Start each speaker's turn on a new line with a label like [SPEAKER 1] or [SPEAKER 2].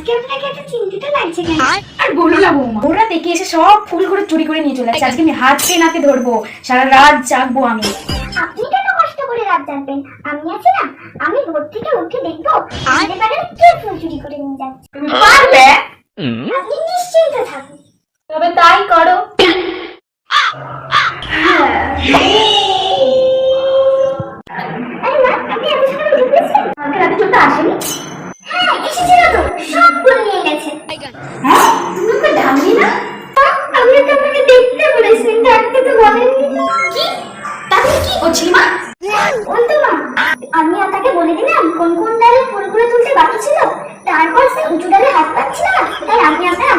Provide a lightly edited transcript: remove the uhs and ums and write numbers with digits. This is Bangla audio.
[SPEAKER 1] আজকে আপনাকে এত চিন্তিত লাগছে কেন?
[SPEAKER 2] আর বলো না বৌমা, ওরা দেখে এসে সব ফুলগুলো চুরি করে নিয়ে চলে আসছে। আজকে আমি হাতে নাতে ধরবো, সারা রাত জাগবো আমি।
[SPEAKER 1] আপনি কেন কষ্ট করে রাত জাগবেন? আমি আছি না, আমি ভোর থেকে উঠে দেখবো আমাদের বাগানে কে ফুল চুরি করে নিয়ে যাচ্ছে।
[SPEAKER 2] তুমি পারবে?
[SPEAKER 1] আপনি নিশ্চিন্ত থাকুন।
[SPEAKER 2] তবে তাই করো।
[SPEAKER 1] আরে মা, আপনি এত সকালে উঠে পড়েছেন?
[SPEAKER 2] কালকে রাতে চোরটা আসেনি?
[SPEAKER 1] হ্যাঁ, এসেছিল তো, সব ফুল নিয়ে গেছে।
[SPEAKER 2] হ্যাঁ, তুমি ওকে ডাকলি না?
[SPEAKER 1] আপনি তো আমাকে দেখতে বলেছেন, ডাকতে তো বলেননি।
[SPEAKER 2] কি? তাহলে কি করছিলি মা?
[SPEAKER 1] ওই তো মা, আমি আপনাকে বলে দিলাম কোন কোন ডালে ফুলগুলো তুলতে বাকি ছিল, তারপর সে উঁচু ডালে হাত পাচ্ছিল না, তাই আমি আপনার